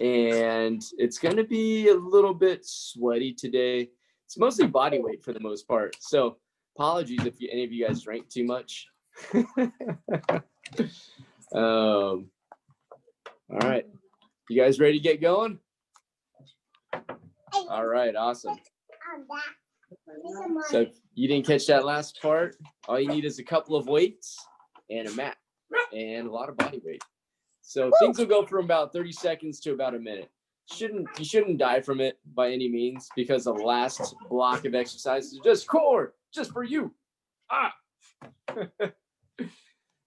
And it's going to be a little bit sweaty today. It's mostly body weight for the most part. So apologies if any of you guys drank too much. All right. You guys ready to get going? All right. Awesome. So if you didn't catch that last part, all you need is a couple of weights and a mat and a lot of body weight. So things will go from about 30 seconds to about a minute. You shouldn't die from it by any means, because the last block of exercises is just core, just for you.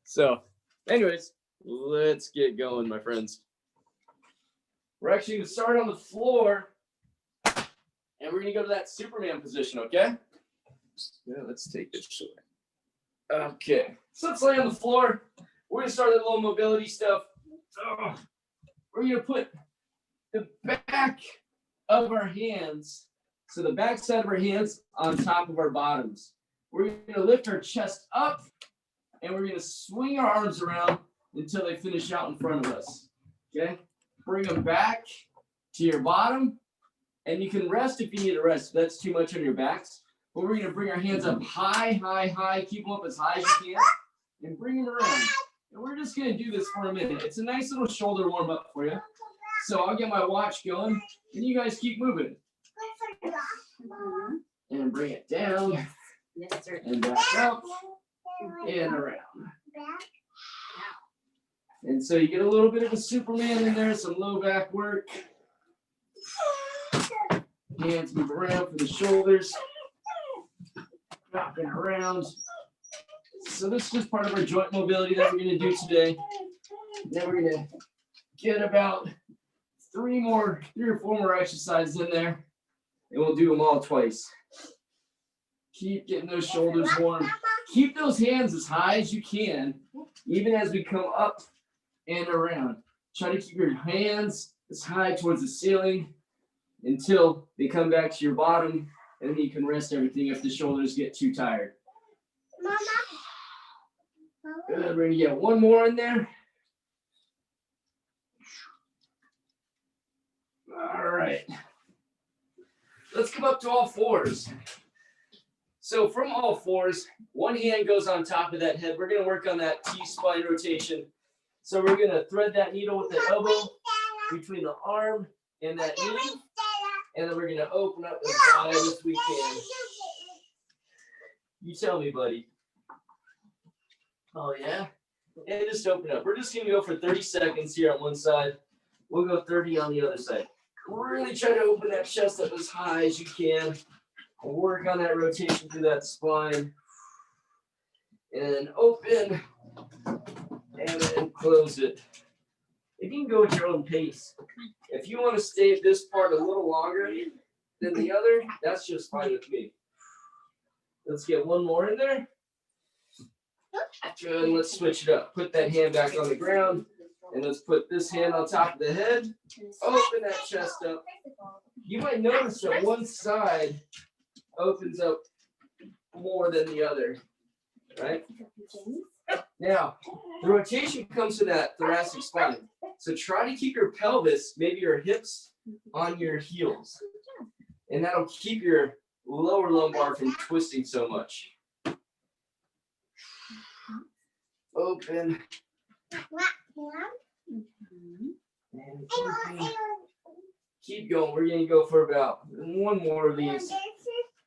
So anyways, let's get going, my friends. We're actually going to start on the floor, and we're going to go to that Superman position, okay? Yeah, let's take this short. Okay, so let's lay on the floor. We're going to start that little mobility stuff. We're going to put the back of our hands, so the back side of our hands on top of our bottoms. We're going to lift our chest up, and we're going to swing our arms around until they finish out in front of us. Okay? Bring them back to your bottom, and you can rest if you need to rest. If that's too much on your backs. But we're going to bring our hands up high, high, high. Keep them up as high as you can, and bring them around. And we're just going to do this for a minute. It's a nice little shoulder warm up for you. So I'll get my watch going, and you guys keep moving. And bring it down, and back up, and around. And so you get a little bit of a Superman in there, some low back work. Hands move around for the shoulders. Dropping around. So this is just part of our joint mobility that we're going to do today. Then we're going to get about 3 or 4 more exercises in there, and we'll do them all twice. Keep getting those shoulders warm. Keep those hands as high as you can, even as we come up and around. Try to keep your hands as high towards the ceiling until they come back to your bottom, and then you can rest everything if the shoulders get too tired. Good. We're going to get 1 more in there. All right. Let's come up to all fours. So from all fours, 1 hand goes on top of that head. We're going to work on that T-spine rotation. So we're going to thread that needle with the elbow between the arm and that knee. And then we're going to open up as wide as we can. You tell me, buddy. Oh, yeah? And just open up. We're just going to go for 30 seconds here on one side. We'll go 30 on the other side. Really try to open that chest up as high as you can. We'll work on that rotation through that spine. And open. And then close it. If you can go at your own pace. If you want to stay at this part a little longer than the other, that's just fine with me. Let's get 1 more in there. Good. Let's switch it up. Put that hand back on the ground. And let's put this hand on top of the head. Open that chest up. You might notice that one side opens up more than the other, right? Now, the rotation comes to that thoracic spine. So try to keep your pelvis, maybe your hips, on your heels. And that'll keep your lower lumbar from twisting so much. Open. And keep going. We're going to go for about 1 more of these.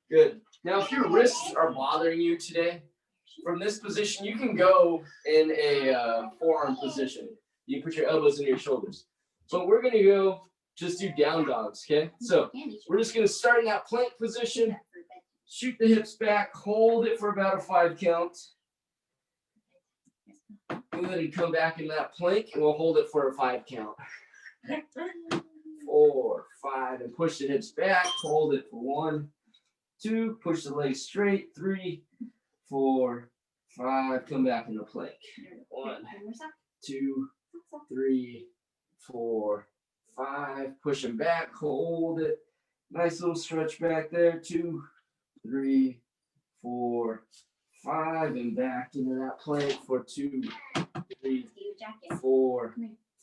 Good. Now, if your wrists are bothering you today, from this position, you can go in a forearm position. You put your elbows in your shoulders. But we're going to go just do down dogs, okay? So we're just going to start in that plank position. Shoot the hips back. Hold it for about a 5 count. And then come back in that plank, and we'll hold it for a 5 count. 4, 5, and push the hips back. Hold it for 1, 2. Push the legs straight. 3, 4, 5. Come back in the plank. 1, 2, 3, 4, 5. Push them back. Hold it. Nice little stretch back there. 2, 3, 4, 5, and back into that plank for 2, 3, 4,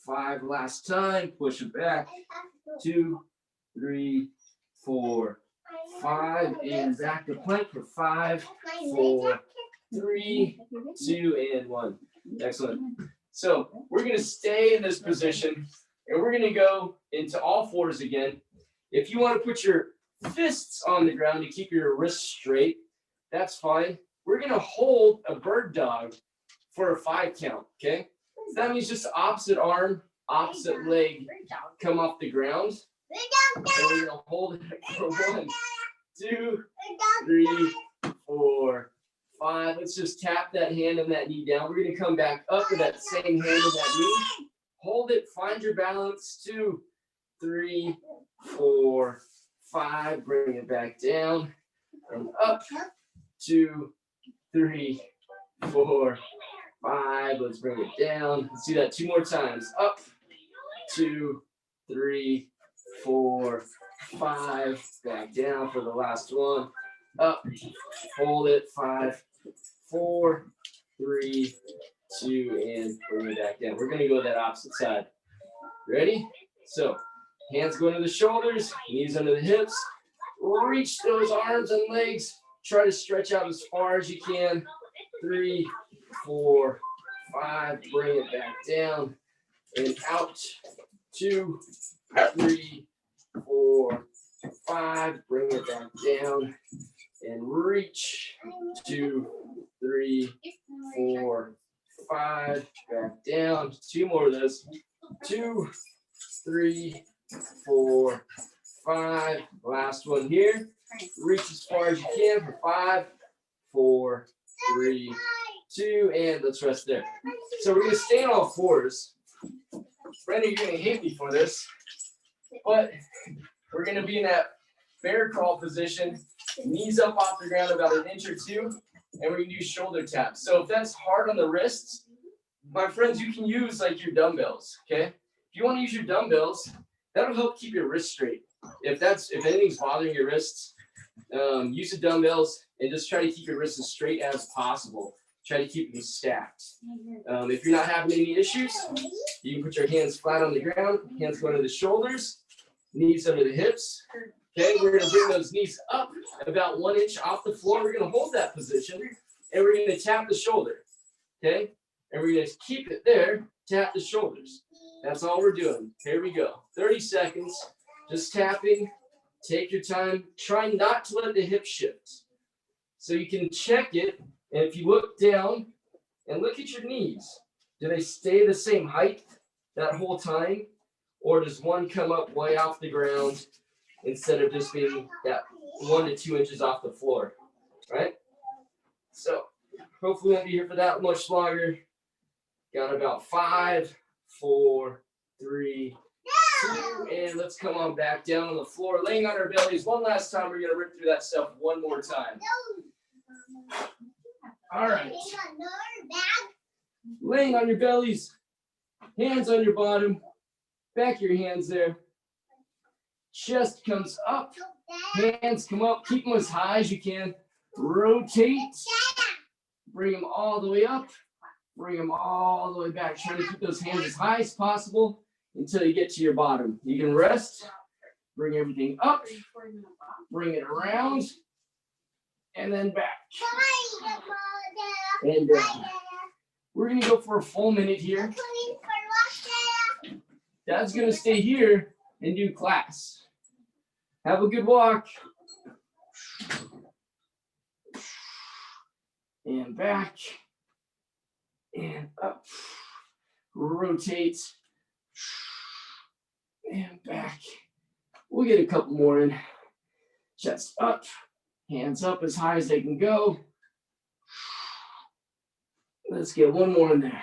5 last time. Push it back. 2, 3, 4, 5. And back to plank for 5, 4, 3, 2, and 1. Excellent. So we're going to stay in this position, and we're going to go into all fours again. If you want to put your fists on the ground to keep your wrists straight, that's fine. We're going to hold a bird dog for a 5 count, okay? So that means just opposite arm, opposite leg come off the ground. And we're going to hold it for 1, 2, 3, 4, 5. Let's just tap that hand and that knee down. We're going to come back up with that same hand and that knee. Hold it, find your balance. 2, 3, 4, 5. Bring it back down and up. 2, 3, 4, 5. Let's bring it down. Let's do that 2 more times. Up. 2, 3, 4, 5. Back down for the last one. Up. Hold it. 5, 4, 3, 2, and bring it back down. We're going to go to that opposite side. Ready? So, hands going to the shoulders, knees under the hips. Reach those arms and legs. Try to stretch out as far as you can. 3, 4, 5. Bring it back down and out. 2, 3, 4, 5. Bring it back down and reach. 2, 3, 4, 5. Back down. 2 more of those. 2, 3, 4, 5. Last one here. Reach as far as you can for 5, 4, 3, 2, and let's rest there. So we're going to stay on all fours. Brenda, you're going to hate me for this, but we're going to be in that bear crawl position, knees up off the ground about 1 inch or 2, and we're going to do shoulder taps. So if that's hard on the wrists, my friends, you can use like your dumbbells, okay? If you want to use your dumbbells, that'll help keep your wrists straight. If anything's bothering your wrists, use the dumbbells and just try to keep your wrists as straight as possible. Try to keep them stacked. If you're not having any issues, you can put your hands flat on the ground, hands going to the shoulders, knees under the hips. Okay, we're going to bring those knees up about 1 inch off the floor. We're going to hold that position, and we're going to tap the shoulder. Okay, and we're going to keep it there, tap the shoulders. That's all we're doing. Here we go. 30 seconds, just tapping. Take your time. Try not to let the hips shift. So you can check it, and if you look down and look at your knees, do they stay the same height that whole time? Or does one come up way off the ground instead of just being that 1 to 2 inches off the floor, right? So hopefully we won't be here for that much longer. Got about 5, 4, 3, 2, and let's come on back down on the floor, laying on our bellies. One last time, we're going to rip through that stuff one more time. All right. Laying on your bellies, hands on your bottom, back of your hands there. Chest comes up, hands come up, keep them as high as you can. Rotate, bring them all the way up, bring them all the way back. Try to keep those hands as high as possible until you get to your bottom. You can rest, bring everything up, bring it around, and then back. And we're going to go for a full minute here. Dad's going to stay here and do class. Have a good walk. And back. And up. Rotate. And back. We'll get a couple more in. Chest up. Hands up as high as they can go. Let's get one more in there.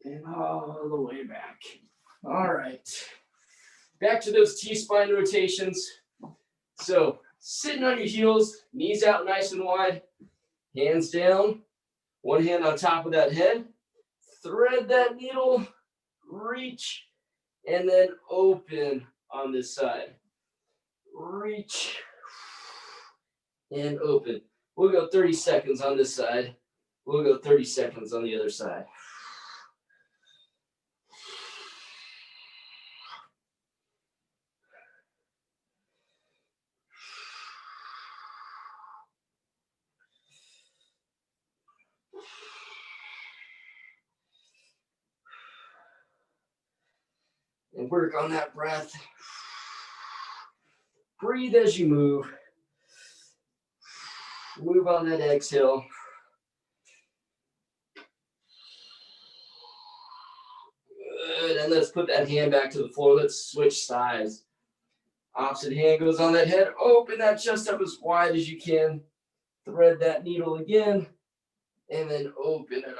And all the way back. All right. Back to those T-spine rotations. So sitting on your heels, knees out nice and wide, hands down, one hand on top of that head. Thread that needle, reach, and then open on this side. Reach and open. We'll go 30 seconds on this side. We'll go 30 seconds on the other side. and work on that breath. Breathe as you move. Move on that exhale. Good, and let's put that hand back to the floor. Let's switch sides. Opposite hand goes on that head. Open that chest up as wide as you can. Thread that needle again, and then open it up.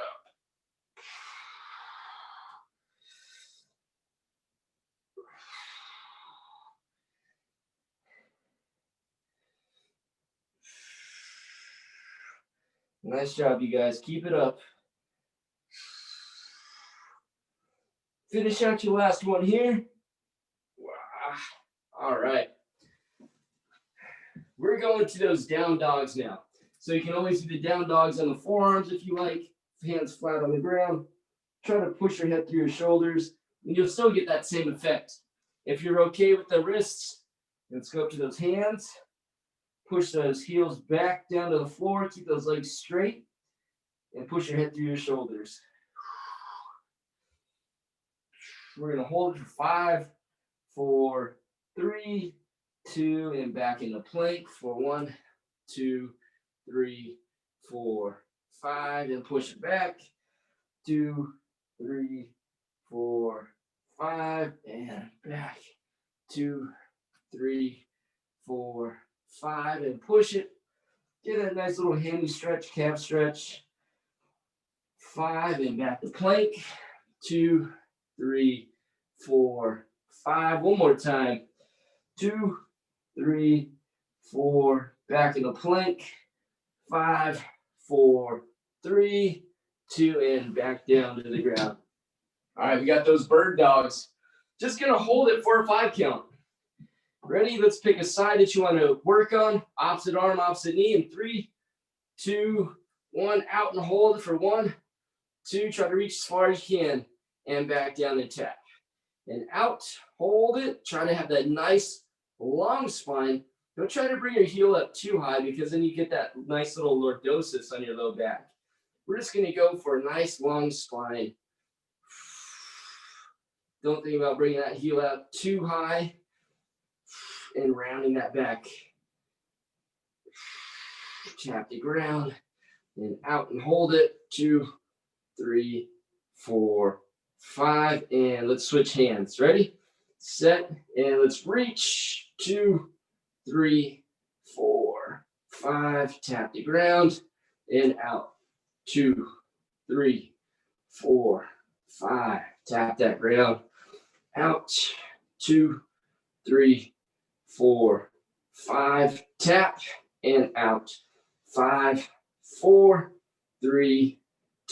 Nice job, you guys. Keep it up. Finish out your last one here. All right. We're going to those down dogs now. So you can always do the down dogs on the forearms if you like. Hands flat on the ground. Try to push your head through your shoulders, and you'll still get that same effect. If you're okay with the wrists, let's go up to those hands. Push those heels back down to the floor. Keep those legs straight, and push your head through your shoulders. We're going to hold it for 5, 4, 3, 2, and back into plank for 1, 2, 3, 4, 5, and push it back. 2, 3, 4, 5, and back. 2, 3, 4, 5, and push it. Get a nice little hammy stretch, calf stretch. 5, and back to plank. 2, 3, 4, 5. One more time. 2, 3, 4. Back into plank. 5, 4, 3, 2, and back down to the ground. All right, we got those bird dogs. Just gonna hold it for a 5 count. Ready? Let's pick a side that you want to work on. Opposite arm, opposite knee. In 3, 2, 1. Out and hold it for 1, 2. Try to reach as far as you can. And back down and tap. And out, hold it. Try to have that nice long spine. Don't try to bring your heel up too high because then you get that nice little lordosis on your low back. We're just going to go for a nice long spine. Don't think about bringing that heel out too high and rounding that back. Tap the ground and out and hold it. 2, 3, 4, 5, and let's switch hands. Ready? Set, and let's reach. 2, 3, 4, 5. Tap the ground and out. 2, 3, 4, 5. Tap that ground. Out. 2, 3, 4, 5. Tap and out. 5, 4, 3,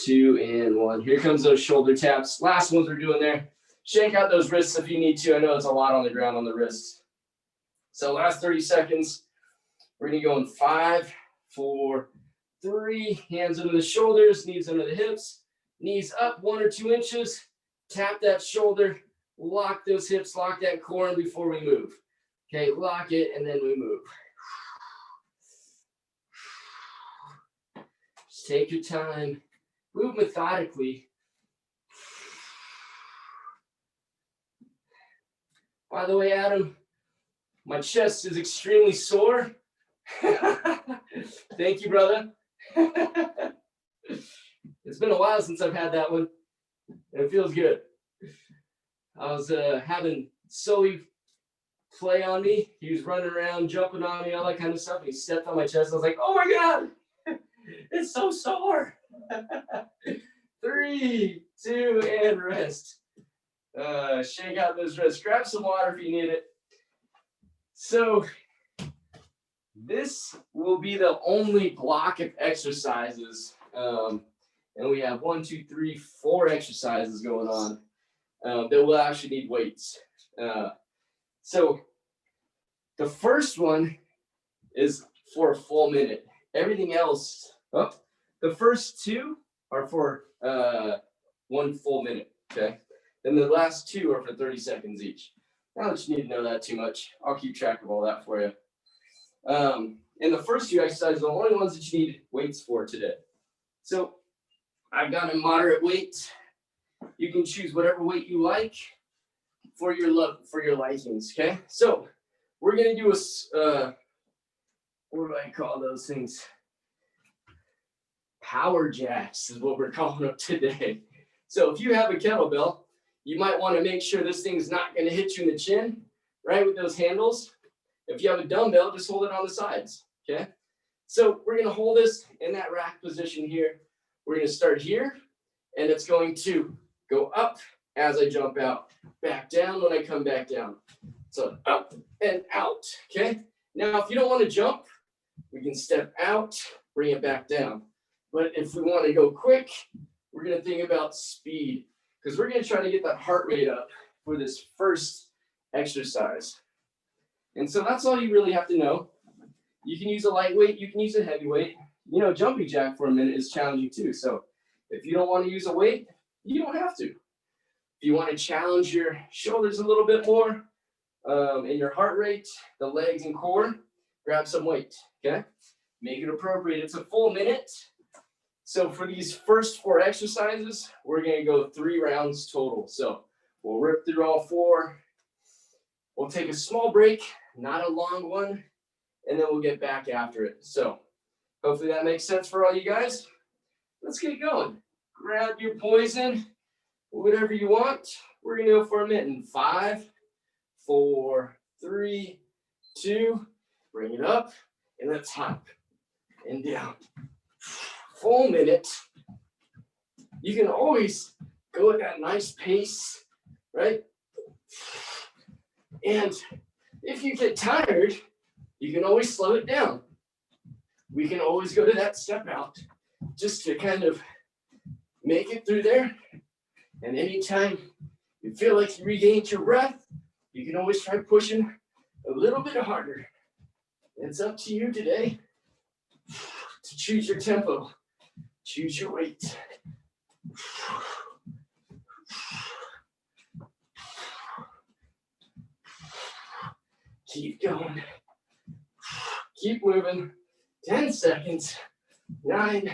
2, and 1. Here comes those shoulder taps. Last ones we're doing there. Shake out those wrists if you need to. I know it's a lot on the ground on the wrists. So last 30 seconds. We're going to go in 5, 4, 3. Hands under the shoulders, knees under the hips. Knees up 1 or 2 inches. Tap that shoulder. Lock those hips. Lock that core in before we move. Okay, lock it, and then we move. Just take your time. Move methodically. By the way, Adam, my chest is extremely sore. Thank you, brother. It's been a while since I've had that one. It feels good. I was having Sully play on me. He was running around, jumping on me, all that kind of stuff. And he stepped on my chest. I was like, oh my God, it's so sore. 3, 2, and rest. Shake out those wrists. Grab some water if you need it. So this will be the only block of exercises. And we have 1, 2, 3, 4 exercises going on that will actually need weights. So the first one is for a full minute. Everything else, the first 2 are for 1 full minute, okay? Then the last 2 are for 30 seconds each. I don't need to know that too much. I'll keep track of all that for you. And the first 2 exercises are the only ones that you need weights for today. So I've got a moderate weight. You can choose whatever weight you like. for your likings. Okay, so we're gonna do a what do I call those things? Power jacks is what we're calling them today. So if you have a kettlebell, you might want to make sure this thing's not going to hit you in the chin, right, with those handles. If you have a dumbbell, just hold it on the sides, okay? So we're going to hold this in that rack position here. We're going to start here, and it's going to go up as I jump out, back down when I come back down. So up and out, okay? Now, if you don't want to jump, we can step out, bring it back down. But if we want to go quick, we're going to think about speed, because we're going to try to get that heart rate up for this first exercise. And so that's all you really have to know. You can use a lightweight, you can use a heavyweight. You know, jumping jack for a minute is challenging too. So if you don't want to use a weight, you don't have to. If you want to challenge your shoulders a little bit more and your heart rate, the legs and core, grab some weight, okay? Make it appropriate. It's a full minute. So for these first 4 exercises, we're going to go 3 rounds total. So we'll rip through all 4. We'll take a small break, not a long one, and then we'll get back after it. So hopefully that makes sense for all you guys. Let's get going. Grab your poison, whatever you want. We're going to go for a minute in 5, 4, 3, 2, bring it up, and let's hop and down. Full minute. You can always go at that nice pace, right? And if you get tired, you can always slow it down. We can always go to that step out just to kind of make it through there. And anytime you feel like you regained your breath, you can always try pushing a little bit harder. It's up to you today to choose your tempo. Choose your weight. Keep going. Keep moving. 10 seconds. 9,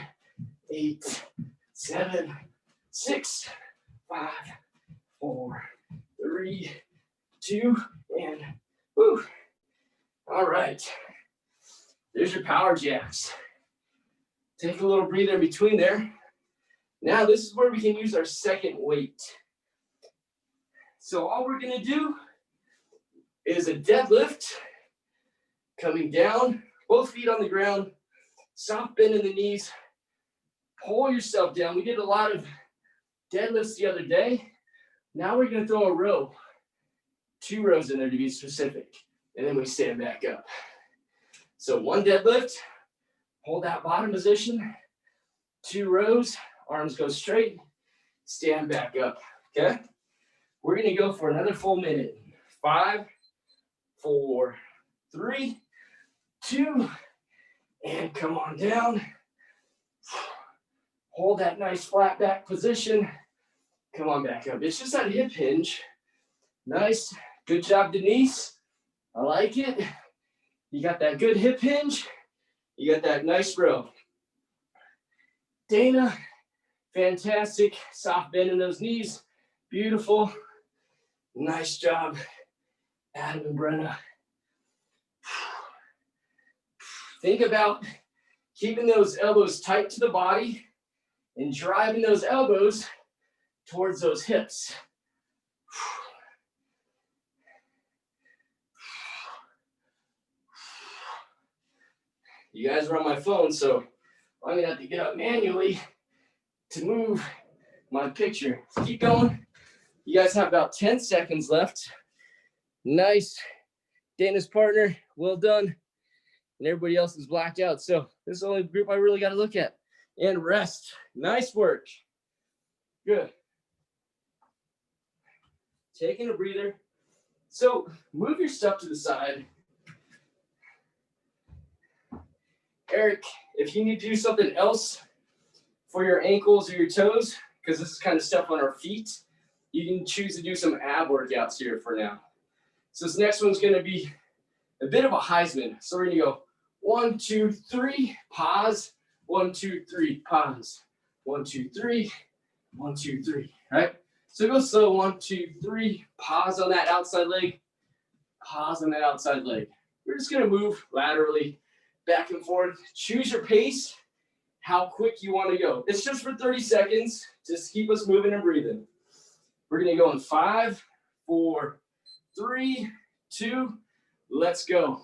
8, 7, 6, 5, 4, 3, 2, and woo. All right. There's your power jacks. Take a little breather in between there. Now this is where we can use our second weight. So all we're gonna do is a deadlift, coming down, both feet on the ground, soft bend in the knees, pull yourself down. We did a lot of deadlifts the other day. Now we're gonna throw a row, 2 rows in there to be specific, and then we stand back up. So 1 deadlift, hold that bottom position, 2 rows, arms go straight, stand back up, okay? We're gonna go for another full minute. 5, 4, 3, 2, and come on down. Hold that nice flat back position. Come on back up. It's just that hip hinge. Nice, good job, Denise. I like it. You got that good hip hinge. You got that nice row. Dana, fantastic. Soft bend in those knees. Beautiful. Nice job, Adam and Brenna. Think about keeping those elbows tight to the body and driving those elbows towards those hips. You guys are on my phone, so I'm gonna have to get up manually to move my picture. Keep going. You guys have about 10 seconds left. Nice. Dana's partner, well done. And everybody else is blacked out. So this is the only group I really got to look at. And rest. Nice work. Good. Taking a breather. So move your stuff to the side. Eric, if you need to do something else for your ankles or your toes, because this is kind of stuff on our feet, you can choose to do some ab workouts here for now. So this next one's going to be a bit of a Heisman. So we're going to go 1, 2, 3, pause. 1, 2, 3, pause. 1, 2, 3, 1, 2, 3. Right? So go slow, 1, 2, 3, pause on that outside leg, pause on that outside leg. We're just gonna move laterally, back and forth. Choose your pace, how quick you wanna go. It's just for 30 seconds, just keep us moving and breathing. We're gonna go in 5, 4, 3, 2, let's go.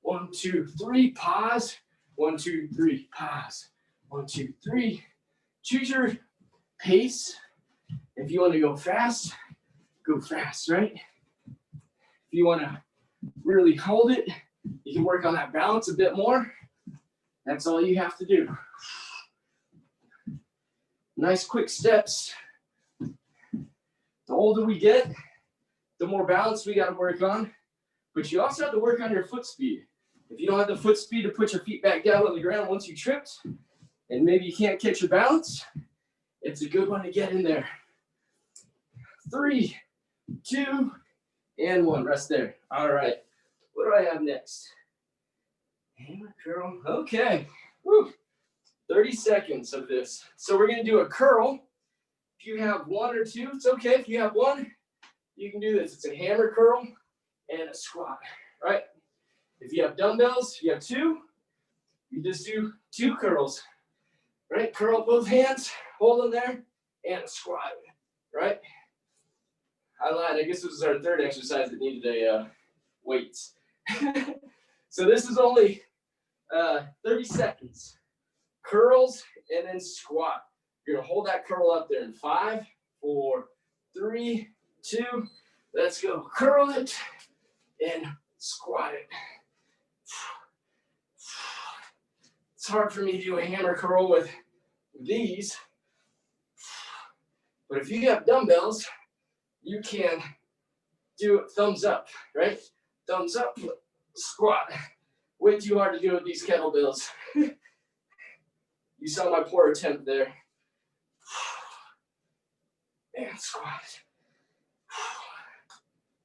1, 2, 3, pause. 1, 2, 3, pause. 1, 2, 3. Choose your pace. If you want to go fast, right? If you want to really hold it, you can work on that balance a bit more. That's all you have to do. Nice quick steps. The older we get, the more balance we got to work on. But you also have to work on your foot speed. If you don't have the foot speed to put your feet back down on the ground once you tripped, and maybe you can't catch your balance, it's a good one to get in there. 3, 2, and 1. Rest there. All right. What do I have next? Hammer curl. Okay. Woo. 30 seconds of this. So we're going to do a curl. If you have 1 or 2, it's okay. If you have 1, you can do this. It's a hammer curl and a squat, right? If you have dumbbells, you have 2, you just do 2 curls, right? Curl both hands, hold them there, and a squat, right? I lied. I guess this was our 3rd exercise that needed a weights. So this is only 30 seconds. Curls and then squat. You're going to hold that curl up there in 5, 4, 3, 2. Let's go. Curl it and squat it. It's hard for me to do a hammer curl with these. But if you have dumbbells, you can do it thumbs up, right? Thumbs up, squat. Way too hard to do with these kettlebells. You saw my poor attempt there. And squat.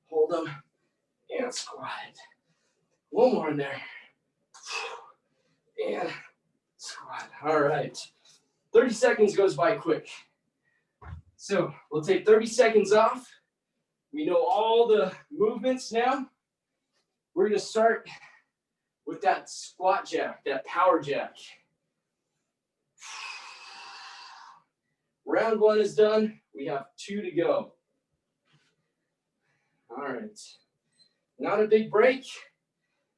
Hold them and squat. One more in there. And squat. All right. 30 seconds goes by quick. So we'll take 30 seconds off. We know all the movements now. We're going to start with that squat jack, that power jack. Round 1 is done. We have 2 to go. All right. Not a big break.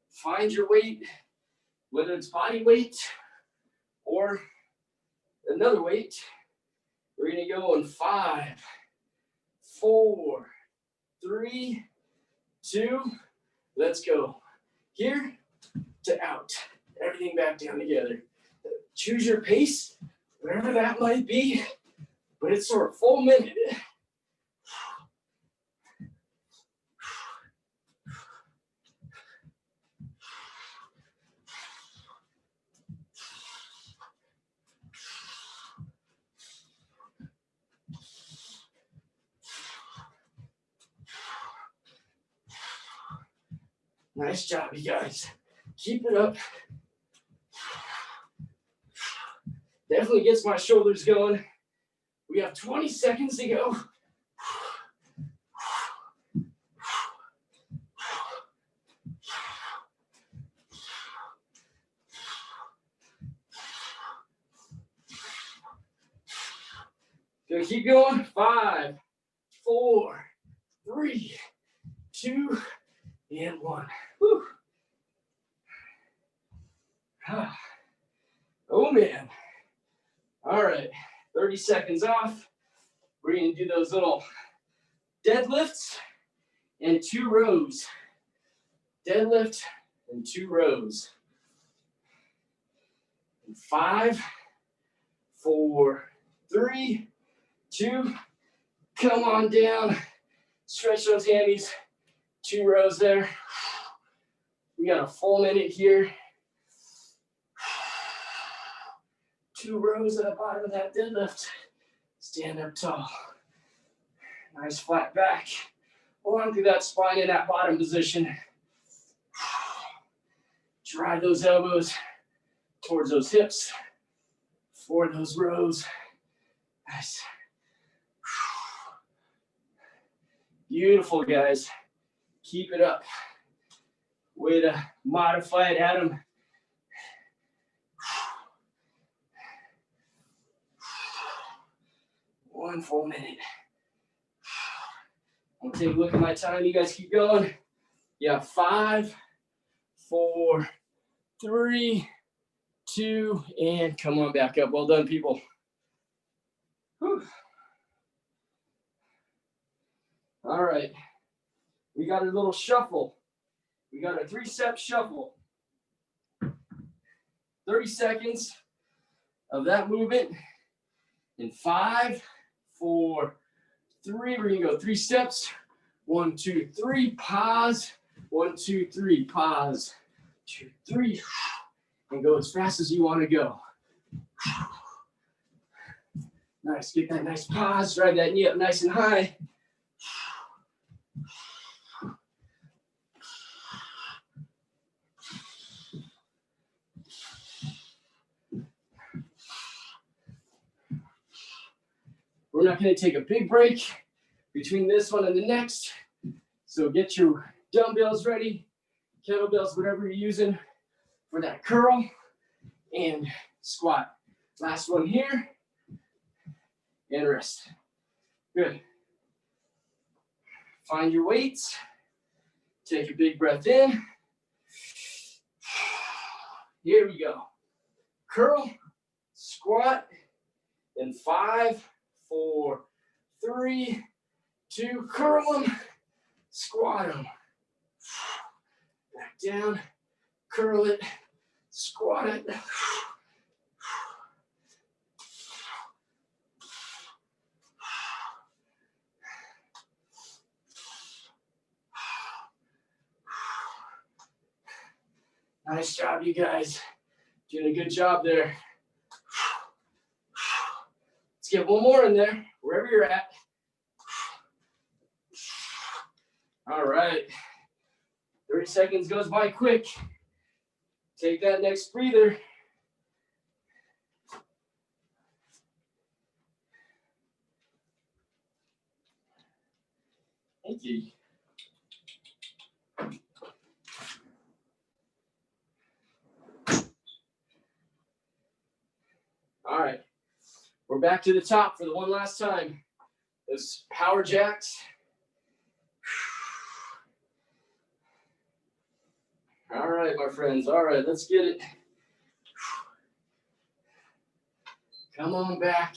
Find your weight, whether it's body weight or another weight. We're going to go in 5, 4, 3, 2. Let's go. Here to out. Everything back down together. Choose your pace, whatever that might be, but it's for a full minute. Nice job, you guys. Keep it up. Definitely gets my shoulders going. We have 20 seconds to go. Gonna keep going. 5, 4, 3, 2, and 1. Whew. Oh man. All right, 30 seconds off. We're gonna do those little deadlifts and 2 rows. Deadlift and 2 rows. 5, 4, 3, 2. Come on down. Stretch those hammies. 2 rows there. We got a full minute here. 2 rows at the bottom of that deadlift. Stand up tall. Nice flat back. Hold on through that spine in that bottom position. Drive those elbows towards those hips for those rows. Nice. Beautiful, guys. Keep it up. Way to modify it, Adam. One full minute. I'll take a look at my time. You guys keep going. Yeah, 5, 4, 3, 2, and come on back up. Well done, people. Whew. All right. We got a little shuffle. We got a 3-step shuffle. 30 seconds of that movement in 5, 4, 3. We're going to go 3 steps. 1, 2, 3. Pause. 1, 2, 3. Pause. 2, 3. And go as fast as you want to go. Nice. Get that nice pause. Drive that knee up nice and high. We're not going to take a big break between this one and the next. So get your dumbbells ready, kettlebells, whatever you're using for that curl and squat. Last one here and rest. Good. Find your weights. Take a big breath in. Here we go. Curl, squat in 5, 4, 3, 2. Curl them, squat them. Back down, curl it, squat it. Nice job, you guys. Doing a good job there. Let's get one more in there, wherever you're at. All right. 30 seconds goes by quick. Take that next breather. Thank you. All right. We're back to the top for the one last time. Those power jacks. All right, my friends. All right, let's get it. Come on back.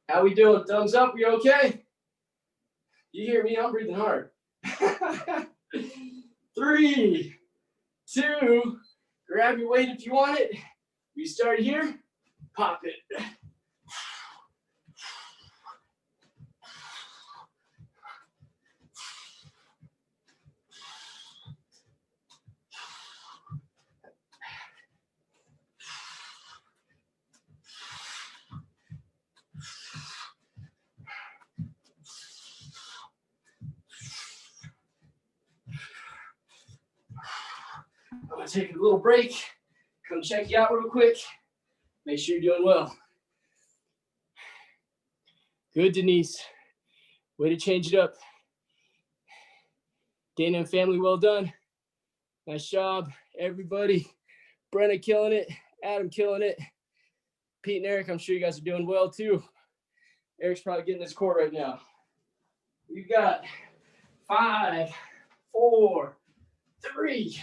How we doing? Thumbs up. We okay? You hear me? I'm breathing hard. 3, 2. Grab your weight if you want it. We start here. Pop it. I'm going to take a little break. Come check you out real quick. Make sure you're doing well. Good, Denise. Way to change it up. Dana and family, well done. Nice job, everybody. Brenna killing it. Adam killing it. Pete and Eric, I'm sure you guys are doing well too. Eric's probably getting his core right now. We've got 5, 4, 3,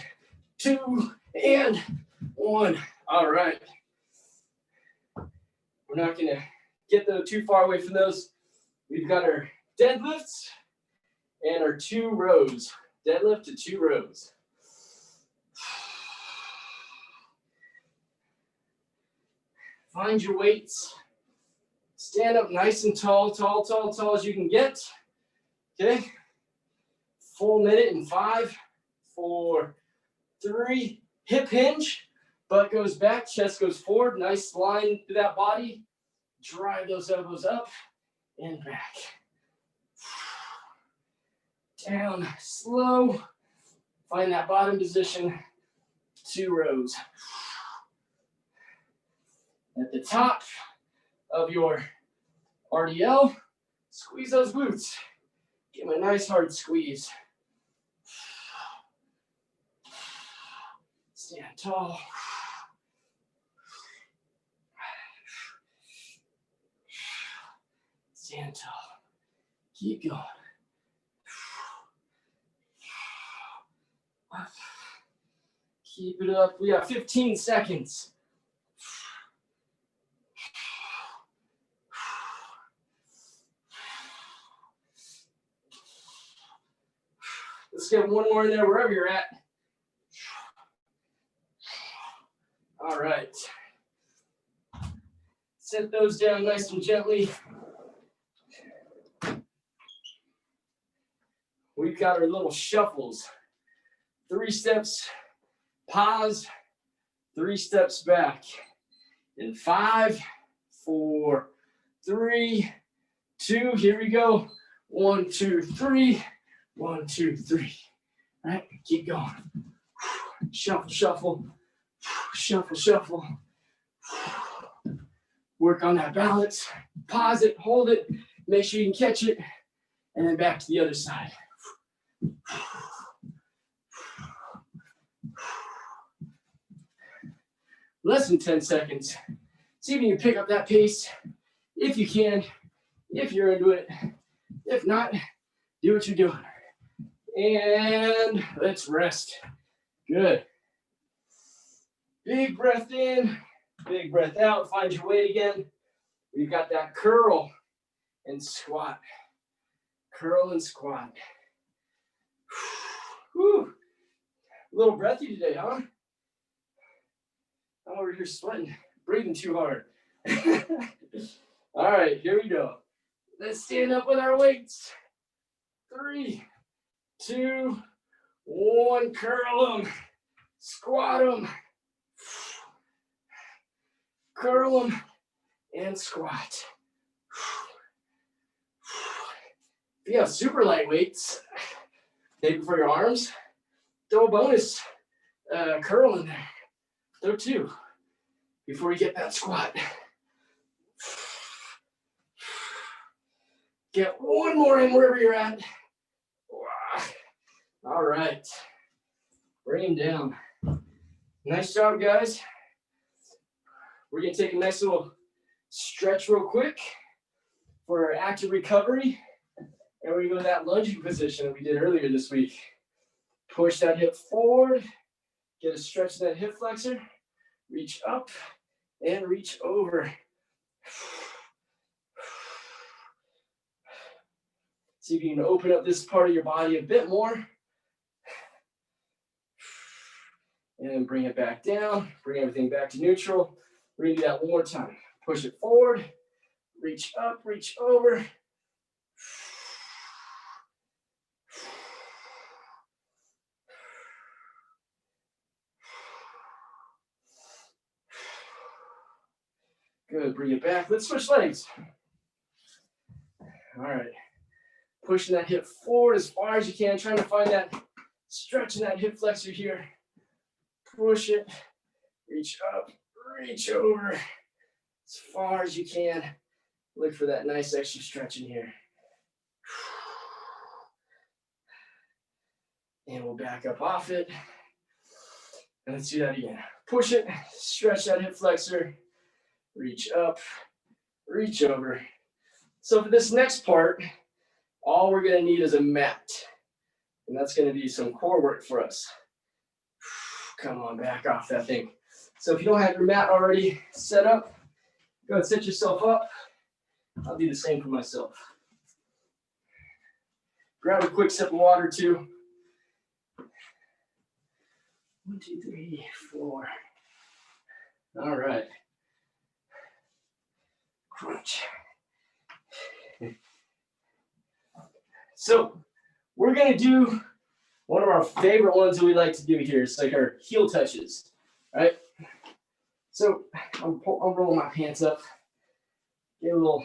2, and 1. All right. We're not going to get too far away from those. We've got our deadlifts and our 2 rows. Deadlift to 2 rows. Find your weights. Stand up nice and tall, tall as you can get. Okay. Full minute in 5, 4, 3. Hip hinge. Butt goes back, chest goes forward. Nice line to that body. Drive those elbows up and back. Down, slow. Find that bottom position. 2 rows. At the top of your RDL, squeeze those glutes. Give him a nice hard squeeze. Stand tall. Stand tall. Keep going. Keep it up. We got 15 seconds. Let's get one more in there wherever you're at. All right. Set those down nice and gently. We've got our little shuffles. 3 steps, pause, 3 steps back. In 5, 4, 3, 2, here we go. 1, 2, 3, 1, 2, 3. All right, keep going. Shuffle, shuffle, shuffle, shuffle. Work on that balance. Pause it, hold it, make sure you can catch it, and then back to the other side. Less than 10 seconds. See if you can pick up that pace. If you can, if you're into it. If not, do what you're doing. And let's rest. Good. Big breath in, big breath out. Find your weight again. We've got that curl and squat. Curl and squat. Whew. A little breathy today, huh? I'm over here sweating, breathing too hard. All right, here we go. Let's stand up with our weights. 3, 2, 1. Curl them, squat them, curl them, and squat. If you have super light weights, maybe for your arms, throw a bonus curl in there. Throw 2 before you get that squat. Get 1 more in wherever you're at. All right. Bring him down. Nice job, guys. We're going to take a nice little stretch real quick for our active recovery. And we're going to go to that lunging position that we did earlier this week. Push that hip forward. Get a stretch in that hip flexor. Reach up and reach over. See if you can open up this part of your body a bit more. And bring it back down. Bring everything back to neutral. We're going to do that one more time. Push it forward. Reach up, reach over. Good, bring it back. Let's switch legs. All right. Pushing that hip forward as far as you can, trying to find that stretch in that hip flexor here. Push it, reach up, reach over as far as you can. Look for that nice extra stretch in here. And we'll back up off it. And let's do that again. Push it, stretch that hip flexor, reach up, reach over. So for this next part, all we're going to need is a mat. And that's going to be some core work for us. Come on, back off that thing. So if you don't have your mat already set up, go ahead and set yourself up. I'll do the same for myself. Grab a quick sip of water too. 1, 2, 3, 4. All right. Crunch. So we're going to do one of our favorite ones that we like to do here. It's like our heel touches, right? So I'm rolling my pants up. Get a little,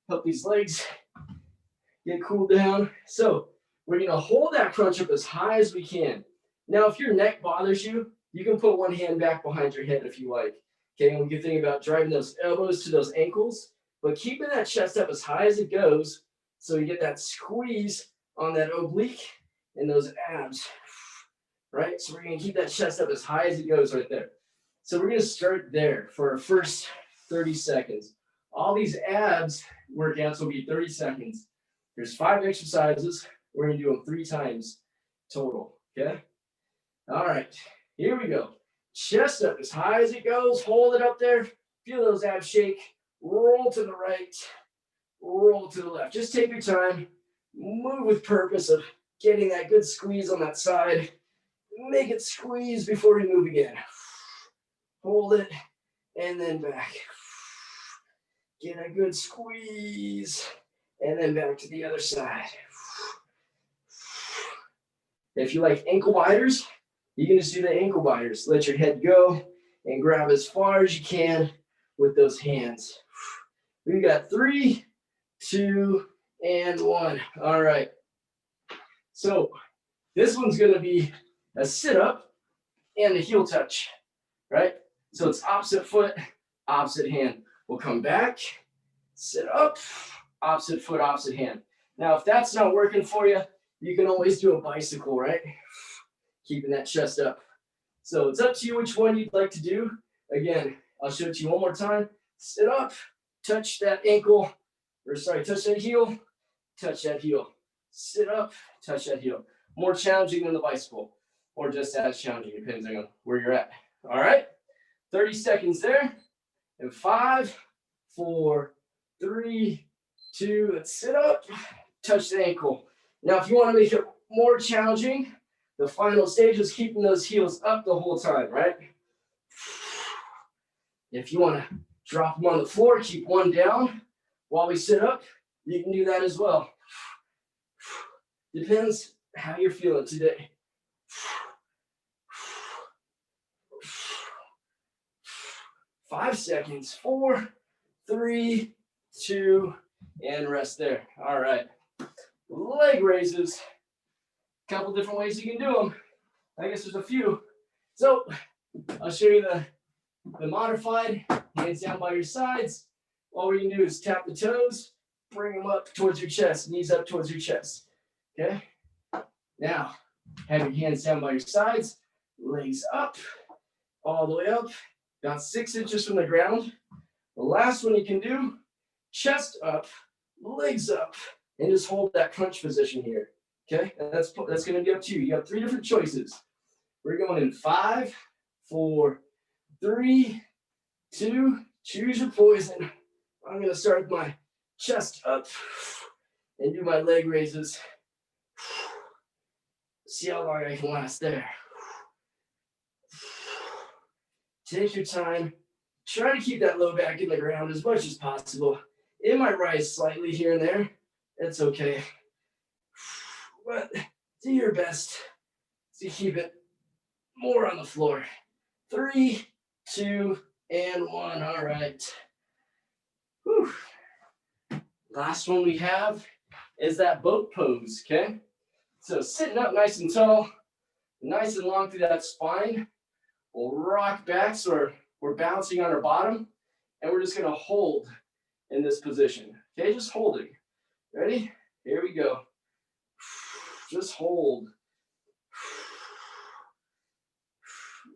help these legs get cooled down. So we're going to hold that crunch up as high as we can. Now, if your neck bothers you, you can put one hand back behind your head if you like. Okay, and we're thinking about driving those elbows to those ankles, but keeping that chest up as high as it goes, So you get that squeeze on that oblique and those abs, right? So we're gonna keep that chest up as high as it goes right there. So we're gonna start there for our first 30 seconds. All these abs workouts will be 30 seconds. There's 5 exercises. We're gonna do them 3 times total, okay? All right, here we go. Chest up as high as it goes. Hold it up there. Feel those abs shake. Roll to the right. Roll to the left. Just take your time. Move with purpose of getting that good squeeze on that side. Make it squeeze before we move again. Hold it and then back. Get a good squeeze and then back to the other side. If you like ankle biters, you can just do the ankle biters. Let your head go and grab as far as you can with those hands. We got 3, 2, and 1. All right. So this one's going to be a sit-up and a heel touch, right? So it's opposite foot, opposite hand. We'll come back, sit up, opposite foot, opposite hand. Now, if that's not working for you, you can always do a bicycle, right? Keeping that chest up. So it's up to you which one you'd like to do. Again, I'll show it to you one more time. Sit up, touch that ankle, or sorry, touch that heel, touch that heel. Sit up, touch that heel. More challenging than the bicycle, or just as challenging, depending on where you're at. All right, 30 seconds there. And 5, 4, 3, 2, let's sit up, touch the ankle. Now, if you want to make it more challenging, the final stage is keeping those heels up the whole time, right? If you want to drop them on the floor, keep one down while we sit up, you can do that as well. Depends how you're feeling today. 5 seconds, 4, 3, 2, and rest there. All right. Leg raises. A couple different ways you can do them. I guess there's a few. So I'll show you the modified, hands down by your sides. All we can do is tap the toes, bring them up towards your chest, knees up towards your chest. Okay? Now, have your hands down by your sides, legs up, all the way up, about 6 inches from the ground. The last one you can do, chest up, legs up, and just hold that crunch position here. Okay? That's going to be up to you. You have 3 different choices. We're going in 5, 4, 3, 2, choose your poison. I'm going to start with my chest up and do my leg raises. See how long I can last there. Take your time. Try to keep that low back in the ground as much as possible. It might rise slightly here and there. That's okay. But do your best to keep it more on the floor. 3, 2, and 1. All right. Whew. Last one we have is that boat pose, okay? So sitting up nice and tall, nice and long through that spine. We'll rock back so we're bouncing on our bottom, and we're just going to hold in this position. Okay, just holding. Ready? Here we go. Just hold.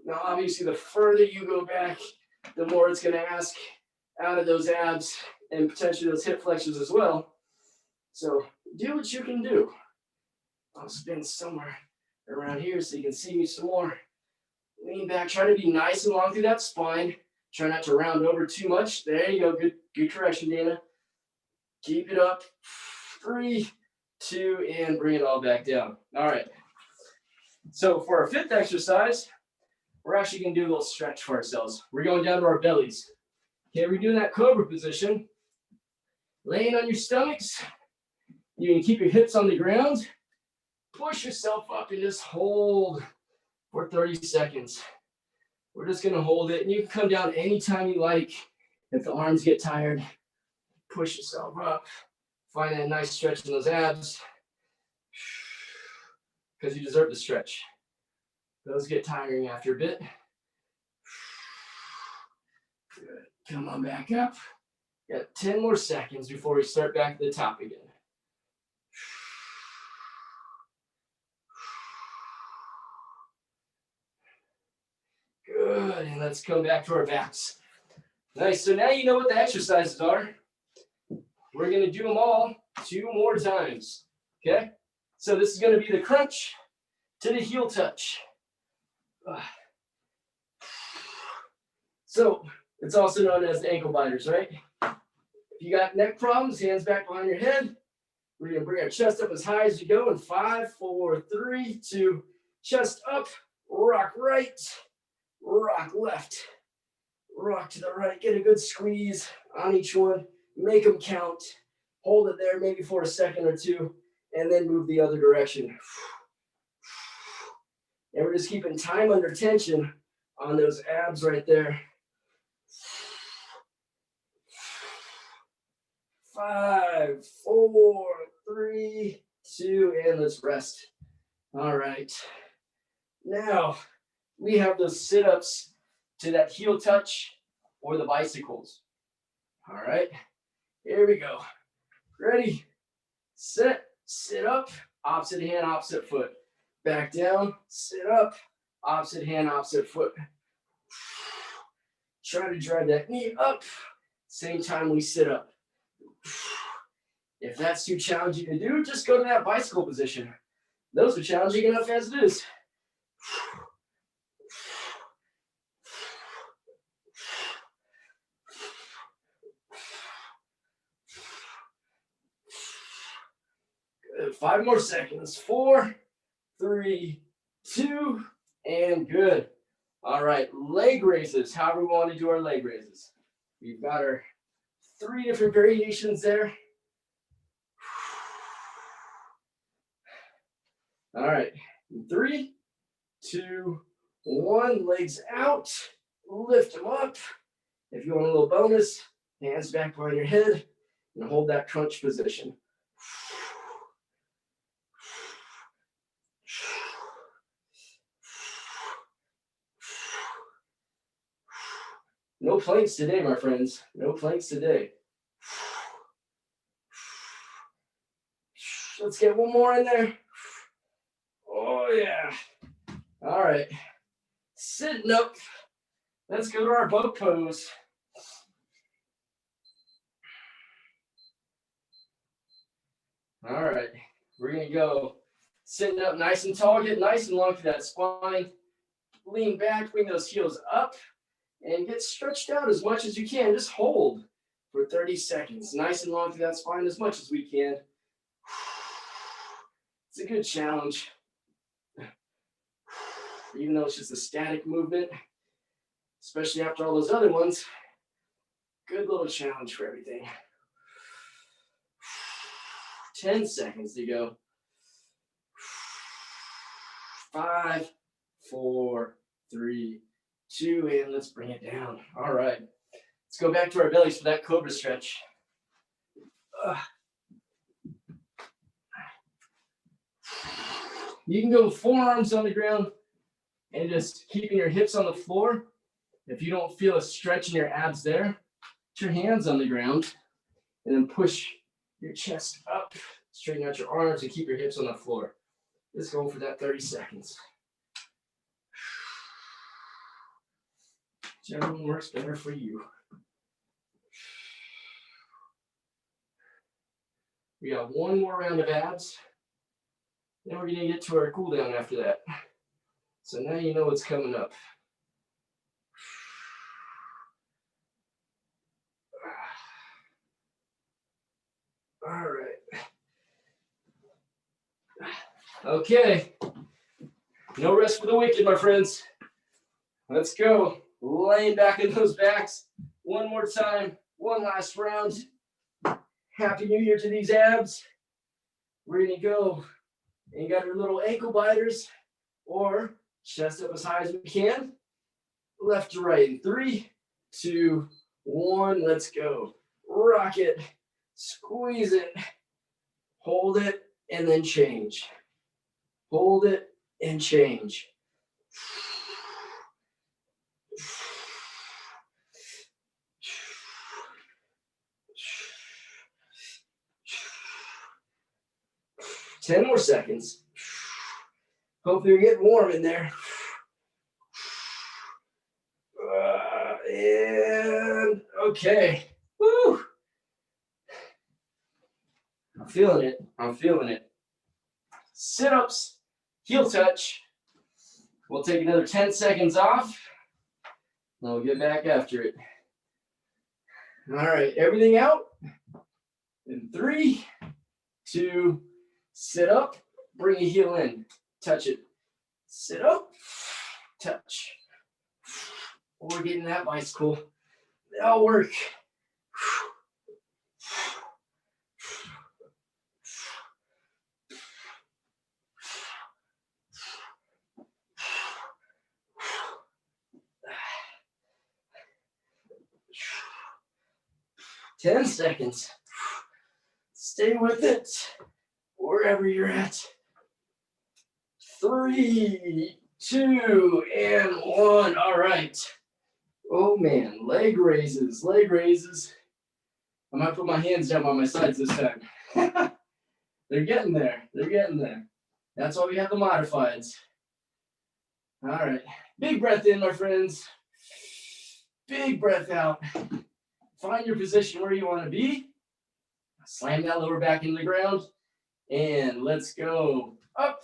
Now, obviously, the further you go back, the more it's going to ask out of those abs and potentially those hip flexors as well. So do what you can do. I'll spin somewhere around here so you can see me some more. Lean back, try to be nice and long through that spine. Try not to round over too much. There you go, good correction, Dana. Keep it up. 3, 2, and bring it all back down. All right. So for our 5th exercise, we're actually gonna do a little stretch for ourselves. We're going down to our bellies. Okay, we're doing that cobra position. Laying on your stomachs. You can keep your hips on the ground. Push yourself up and just hold for 30 seconds. We're just gonna hold it, and you can come down anytime you like. If the arms get tired, push yourself up. Find that nice stretch in those abs, because you deserve the stretch. Those get tiring after a bit. Good. Come on back up. Got 10 more seconds before we start back to the top again. Good, and let's come back to our backs. Nice, so now you know what the exercises are. We're gonna do them all 2 more times, okay? So this is gonna be the crunch to the heel touch. So it's also known as the ankle biters, right? If you got neck problems, hands back behind your head. We're gonna bring our chest up as high as you go in 5, 4, 3, 2, chest up, rock right, rock left, rock to the right. Get a good squeeze on each one. Make them count. Hold it there maybe for a second or two, and then move the other direction. And we're just keeping time under tension on those abs right there. 5, 4, 3, 2, and let's rest. All right. Now we have those sit-ups to that heel touch or the bicycles. All right. Here we go. Ready, set, sit up, opposite hand, opposite foot. Back down, sit up, opposite hand, opposite foot. Try to drive that knee up. Same time we sit up. If that's too challenging to do, just go to that bicycle position. Those are challenging enough as it is. Good. 5 more seconds. 4, 3, 2, and good. All right, leg raises. However we want to do our leg raises. We've got our 3 different variations there. All right, 3, 2, 1, legs out, lift them up. If you want a little bonus, hands back behind your head, and hold that crunch position. No planks today, my friends. No planks today. Let's get one more in there. Oh, yeah. All right. Sitting up. Let's go to our boat pose. All right. We're going to go sitting up nice and tall. Get nice and long through that spine. Lean back. Bring those heels up. And get stretched out as much as you can. Just hold for 30 seconds. Nice and long through that spine as much as we can. It's a good challenge. Even though it's just a static movement, especially after all those other ones, good little challenge for everything. 10 seconds to go. 5, 4, 3, 2, and let's bring it down. All right. Let's go back to our bellies for that cobra stretch. You can go forearms on the ground and just keeping your hips on the floor. If you don't feel a stretch in your abs there, put your hands on the ground and then push your chest up, straighten out your arms and keep your hips on the floor. Just go for that 30 seconds. Whichever one works better for you. We got one more round of abs. Then we're gonna get to our cool down after that. So now you know what's coming up. All right. Okay. No rest for the wicked, my friends. Let's go. Laying back in those backs. One more time. One last round. Happy New Year to these abs. We're gonna go. And you got your little ankle biters or chest up as high as we can. Left to right in 3, 2, 1. Let's go. Rock it. Squeeze it. Hold it and then change. Hold it and change. Ten more seconds. Hopefully you're getting warm in there. Okay. Woo! I'm feeling it. I'm feeling it. Sit-ups, heel touch. We'll take another 10 seconds off. Then we'll get back after it. All right, everything out. In 3, 2, sit up, bring a heel in, touch it. Sit up, touch. We're getting that bicycle. That'll work. 10 seconds. Stay with it wherever you're at. 3, 2, and 1. All right. Oh man, leg raises, leg raises. I might put my hands down by my sides this time. They're getting there. They're getting there. That's why we have the modifieds. All right. Big breath in, my friends. Big breath out. Find your position where you want to be. Slam that lower back into the ground. And let's go up.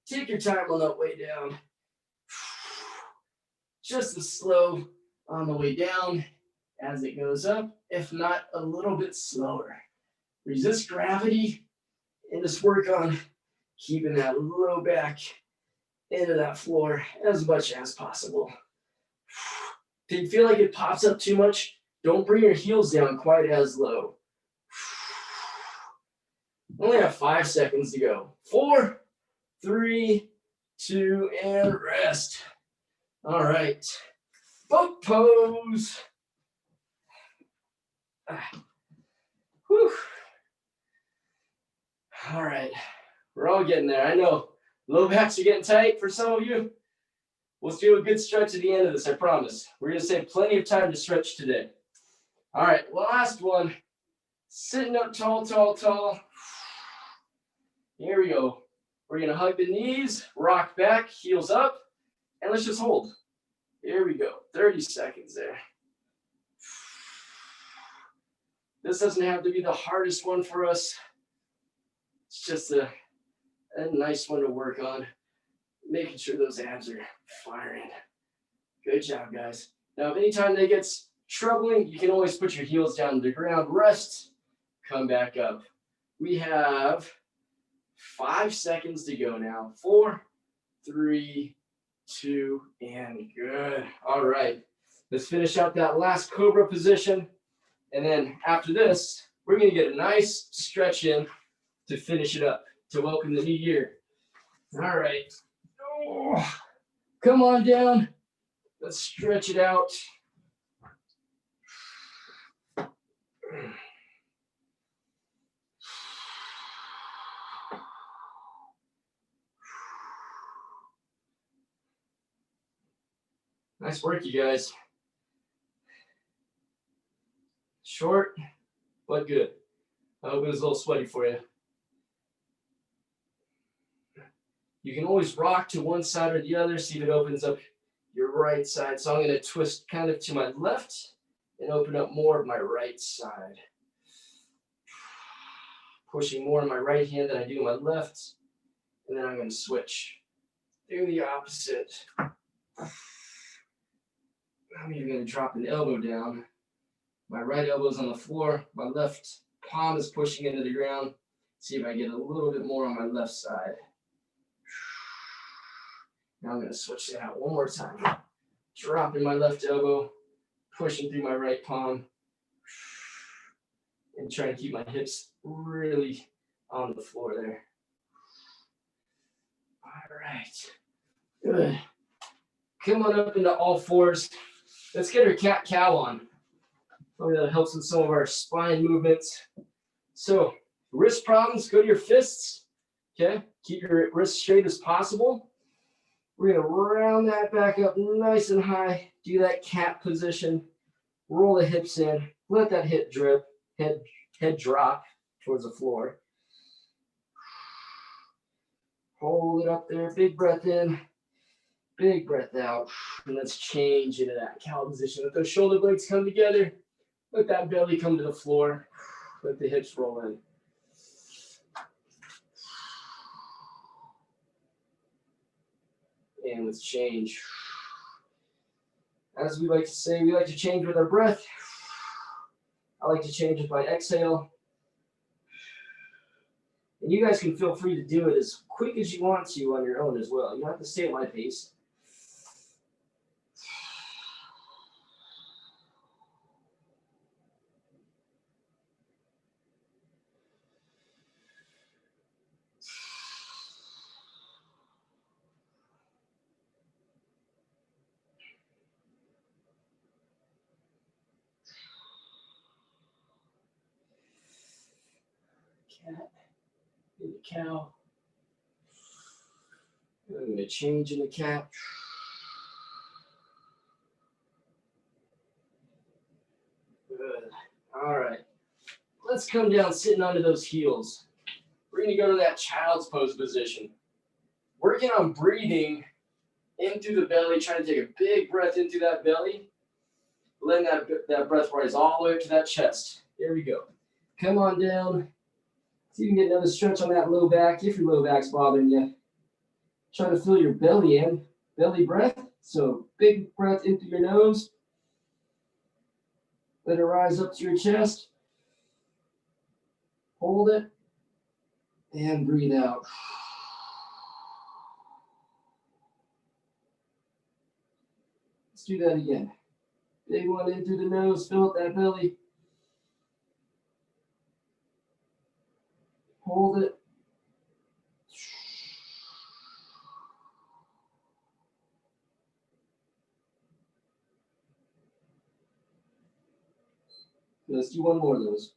Take your time on that way down. Just as slow on the way down as it goes up, if not a little bit slower. Resist gravity and just work on keeping that low back into that floor as much as possible. If you feel like it pops up too much, don't bring your heels down quite as low. Only have 5 seconds to go. 4, 3, 2, and rest. All right. Boat pose. Whew. All right. We're all getting there. I know low backs are getting tight for some of you. We'll do a good stretch at the end of this, I promise. We're going to save plenty of time to stretch today. All right, last one. Sitting up tall, tall, tall. Here we go. We're going to hug the knees, rock back, heels up, and let's just hold. Here we go. 30 seconds there. This doesn't have to be the hardest one for us. It's just a nice one to work on. Making sure those abs are firing. Good job, guys. Now, if anytime that gets troubling, you can always put your heels down to the ground, rest, come back up. We have 5 seconds to go now. 4, 3, 2, and good. All right. Let's finish out that last cobra position. And then after this, we're going to get a nice stretch in to finish it up, to welcome the new year. All right. Oh, come on down. Let's stretch it out. Nice work, you guys. Short, but good. I hope it was a little sweaty for you. You can always rock to one side or the other, see if it opens up your right side. So I'm going to twist kind of to my left and open up more of my right side. Pushing more in my right hand than I do my left. And then I'm going to switch. Do the opposite. I'm even going to drop an elbow down. My right elbow is on the floor. My left palm is pushing into the ground. See if I get a little bit more on my left side. Now I'm going to switch that out one more time. Dropping my left elbow, pushing through my right palm, and trying to keep my hips really on the floor there. All right. Good. Come on up into all fours. Let's get our cat-cow on. Hopefully that helps with some of our spine movements. So, wrist problems, go to your fists. Okay? Keep your wrists straight as possible. We're going to round that back up nice and high. Do that cat position. Roll the hips in. Let that head drop towards the floor. Hold it up there. Big breath in. Big breath out. And let's change into that cow position. Let those shoulder blades come together. Let that belly come to the floor. Let the hips roll in. And let's change. As we like to say, we like to change with our breath. I like to change with my exhale. And you guys can feel free to do it as quick as you want to on your own as well. You don't have to stay at my pace. Cat, in the cow. I'm going to change in the cat. Good. All right. Let's come down sitting onto those heels. We're going to go to that child's pose position. Working on breathing in through the belly, trying to take a big breath into that belly. Letting that breath rise all the way up to that chest. Here we go. Come on down. See if you can get another stretch on that low back if your low back's bothering you. Try to fill your belly in. Belly breath. So big breath in through your nose. Let it rise up to your chest. Hold it. And breathe out. Let's do that again. Big one in through the nose. Fill up that belly. Hold it. Let's do one more of those.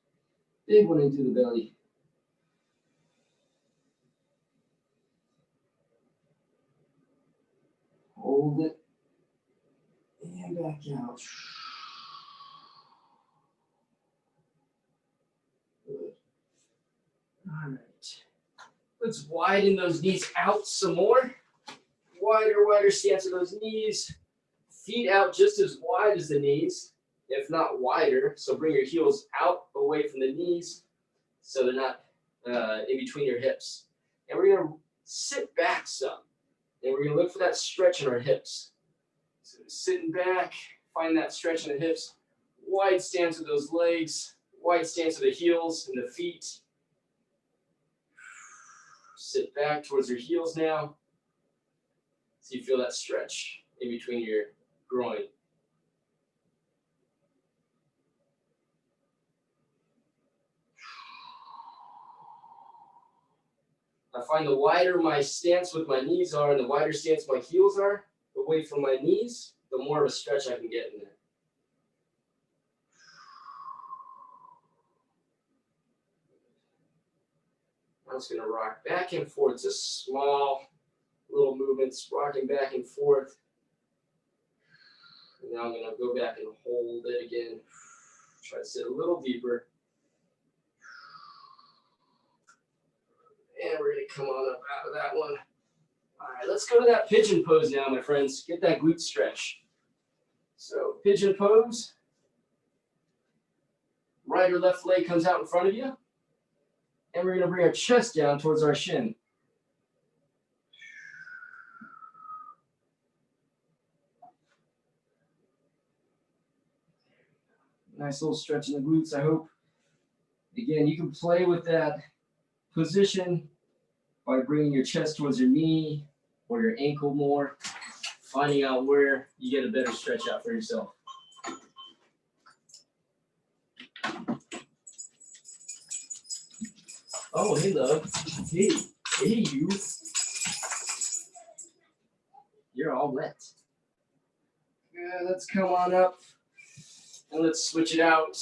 Big one into the belly. Hold it. And back out. Good. All right. Let's widen those knees out some more. Wider stance of those knees. Feet out just as wide as the knees, if not wider. So bring your heels out away from the knees so they're not in between your hips. And we're going to sit back some. And we're going to look for that stretch in our hips. So sitting back, find that stretch in the hips. Wide stance with those legs. Wide stance with the heels and the feet. Sit back towards your heels now. So you feel that stretch in between your groin. I find the wider my stance with my knees are and the wider stance my heels are away from my knees, the more of a stretch I can get in there. I'm just going to rock back and forth, just small little movements, rocking back and forth. And now I'm going to go back and hold it again. Try to sit a little deeper. And we're going to come on up out of that one. All right, let's go to that pigeon pose now, my friends. Get that glute stretch. So pigeon pose. Right or left leg comes out in front of you. And we're going to bring our chest down towards our shin. Nice little stretch in the glutes, I hope. Again, you can play with that position by bringing your chest towards your knee or your ankle more, finding out where you get a better stretch out for yourself. Oh, hey, love. Hey you. You're all wet. Yeah, let's come on up and let's switch it out.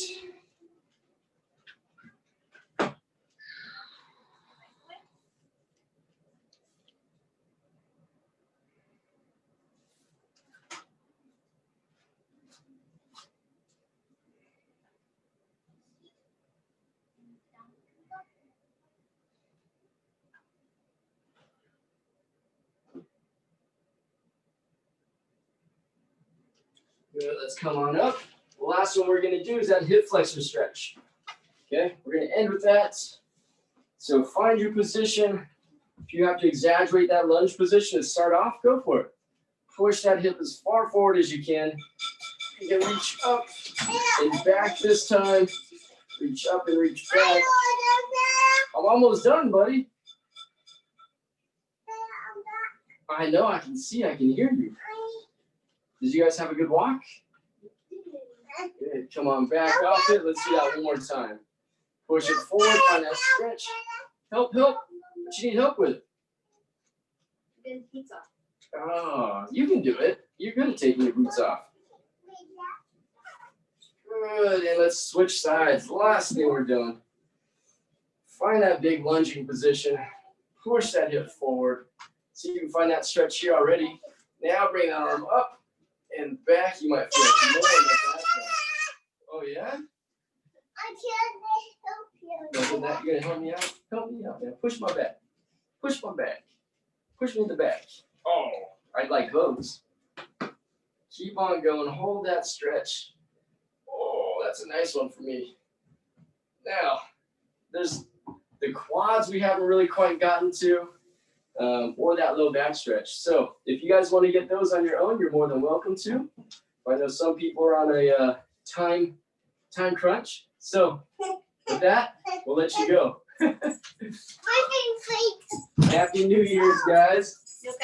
Good, let's come on up. The last one we're gonna do is that hip flexor stretch. Okay, we're gonna end with that. So find your position. If you have to exaggerate that lunge position to start off, go for it. Push that hip as far forward as you can. You can reach up and back this time. Reach up and reach back. I'm almost done, buddy. I know, I can see, I can hear you. Did you guys have a good walk? Good. Come on, back off it. Let's do that one more time. Push it forward, find that stretch. Help. What you need help with? Pizza. Oh, you can do it. You're good at taking your boots off. Good, and let's switch sides. Last thing we're doing. Find that big lunging position. Push that hip forward. See if you can find that stretch here already. Now bring that arm up and back. You might feel more like that. Oh yeah? I can't help you. You're gonna help me out? Help me out, man. Push my back. Push my back. Push me in the back. Oh, I'd like those. Keep on going. Hold that stretch. Oh, that's a nice one for me. Now, there's the quads we haven't really quite gotten to, or that low back stretch. So if you guys want to get those on your own, you're more than welcome to. I know some people are on a time crunch. So with that, we'll let you go. Happy New Year's, guys.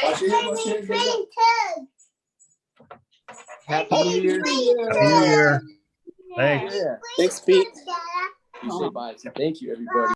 Watch your head, watch your head. Happy New Year. Happy New Year. Thanks. Yeah. Thanks, Pete. You say bye. Thank you, everybody.